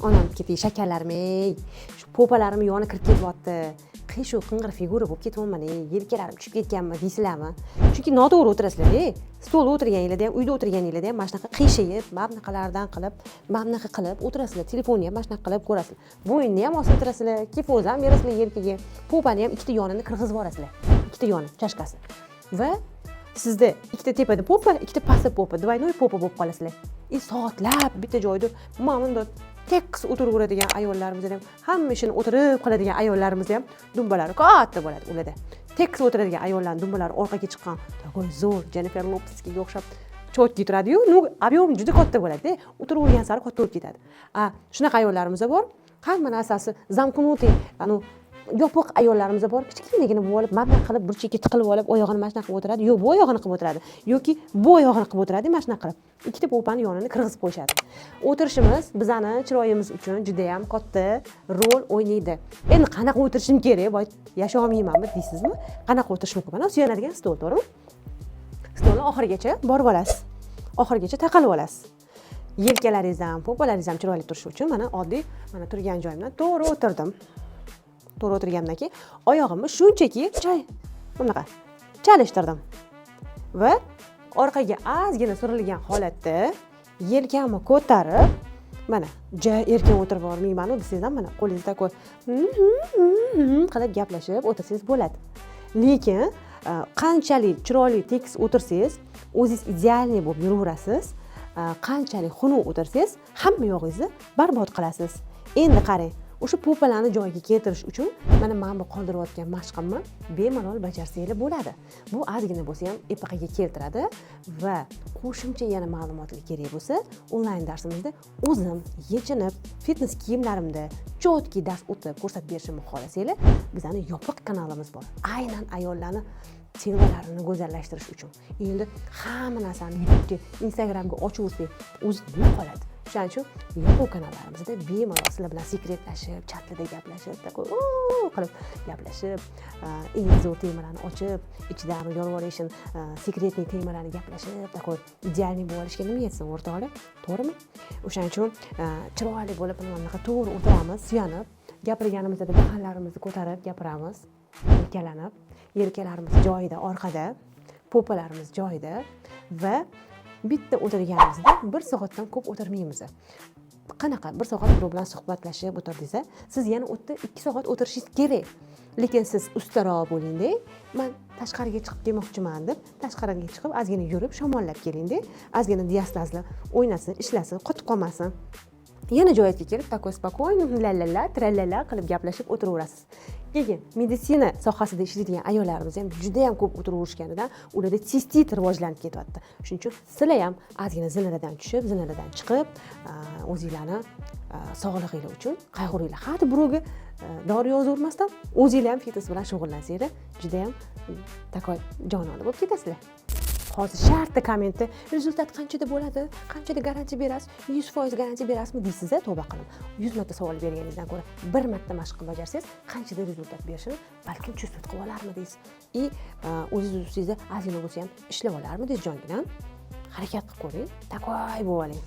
Onam ketdi, shakarlarim, shu po'palarim yoni kirib ketyapti. Shu qing'ir figura bo'lib ketyapman, yelkalarim tushib ketganmi deysizlarmi? Chunki noto'g'ri o'tirasizlar, stolda o'tirganinglarda ham, uyda o'tirganinglarda ham mana shunaqa qiyshayib, mana bunaqalardan qilib, mana bunaqa qilib o'tirasizlar. Telefonni ham mana shunaqa qilib ko'rasizlar. Bo'yinni ham osib o'tirasizlar, kefozni ham berasizlar yelkaga. Po'pani ham ikkita yonini qirg'izib yuborasizlar. Ikkita yoni, chashkasi. Va sizda ikkita tepada po'pa, ikkita pastda po'pa, двойной po'pa bo'lib qolasizlar. Soatlab bitta joyda mana bunday tekis o'tiraveradigan ayollarimiz ham, hamma ishini o'tirib qiladigan ayollarimiz ham dumbalari katta bo'ladi ularda. Tekis o'tiradigan ayollarning dumbalari orqaga chiqqan, такой zo'r Jennifer Lopezga o'xshab chotki turadi-yu, объем juda katta bo'ladi-da, o'tiravergan sari katta bo'lib ketadi. Shunaqa ayollarimiz bor. Hamma narsasi zamknutый, yopiq ayollarimiz bor, kichkinagina bo'lib olib, mana qilib burchakka tiqilib olib, oyog'ini mana shunaqa qilib o'tiradi, bu oyog'ini qilib o'tiradi, yoki bu oyog'ini qilib o'tiradi, mana shunaqa qilib. Ikkita po'pani yonini qirg'izib qo'yishadi. O'tirishimiz bizani chiroyimiz uchun juda ham katta rol o'ynaydi. Endi qanaqa o'tirishim kerak, voy yasha olmaymanmi deysizmi? Qanaqa o'tirish mumkin? Mana suyanadigan stol, to'g'rimi? Stolni oxirigacha borib olasiz. Oxirigacha taqalib olasiz. Yelkalaringiz ham, po'palaringiz ham chiroyli turishi uchun mana oddiy, mana turgan joyimdan to'g'ri o'tirdim. To'g'ri o'tirgandan keyin oyog'imni shunchaki bunaqa chalishtirdim va orqaga ozgina surilgan holatda yelkamni ko'tarib, mana erkin o'tirib bormayman-ku desangiz ham, mana qo'lingizda qilib gaplashib o'tirsangiz bo'ladi. Lekin qanchalik chiroyli tekis o'tirsangiz, o'zingiz idealniy bo'lib yuraverasiz, qanchalik xunuk o'tirsangiz, hamma yog'ingizni barbod qilasiz. Endi qarang, o'sha po'palarni joyiga keltirish uchun mana bu qoldirayotgan mashqimni bemalol bajarsanglar bo'ladi. Bu ozgina bo'lsa ham epaqaga keltiradi va qo'shimcha yana ma'lumotlar kerak bo'lsa, onlayn darsimizda o'zim yechinib, fitness kiyimlarimda chotki dars o'tib ko'rsatib berishimni xohlasanglar, bizning yopiq kanalimiz bor. Aynan ayollarni telalarini go'zallashtirish uchun. Endi hamma narsani YouTube'ga, Instagramga ochib o'tsak, o'zi nima qoladi? Shuning uchun yopiq kanallarimizda bemalol sizlar bilan sekretlashib, chatlarda gaplashib, qilib gaplashib, eng zo'r temalarni ochib, ichidagi yorvoration, sekretli temalarni gaplashib, idealniy bo'lib olishga nima yetsin o'rtoqlar? To'g'rimi? O'shaning uchun chiroyli bo'lib bunaqa to'g'ri o'tiramiz, suyanib, gapirganimizda dahanlarimizni ko'tarib gapiramiz, yelkalarimiz joyida, orqada, po'palarimiz joyida va bitta o'tirganimizda 1 soatdan ko'p o'tirmaymiz. Qanaqa 1 soat birov bilan suhbatlashib o'tir desa, siz yana u yerda 2 soat o'tirishingiz kerak. Lekin siz ustaroq bo'ling-da, men tashqariga chiqib kelmoqchiman deb, tashqariga chiqib ozgina yurib, shamollab keling-da, ozgina diastazlar o'ynasin, ishlasin, qotib qolmasin. Yana joyga kelib, takoy spokойно, la tralala qilib gaplashib o'tiraverasiz. Keyin meditsina sohasida ishlaydigan ayollarimiz ham juda ham ko'p o'tiraverishganidan ularda sistit rivojlanib ketyapti. Shuning uchun sizlar ham ozgina zinaradan tushib, zinaradan chiqib, o'zingizlarni sog'lig'ingiz uchun qayg'uringlar. Hatto birovga dori yozavermasdan o'zingizlar ham fitness bilan shug'ullansanglar, juda ham takoy jonona bo'lib ketasizlar. Hozir shartta kommentda rezultat qanchada bo'ladi, qanchada garantiya berasiz, 100% garantiya berasizmi deysiz, tavba qilib. 100 marta savol berganingizdan ko'ra 1 marta mashq qilib bajarsangiz, qanchada rezultat berishini balkim chusut qilib olarmi deysiz. O'zingiz ustingizda ozgina bo'lsa ham ishlab olarmi deysiz joningdan. Harakat qilib ko'ring, takoy bo'lib oling.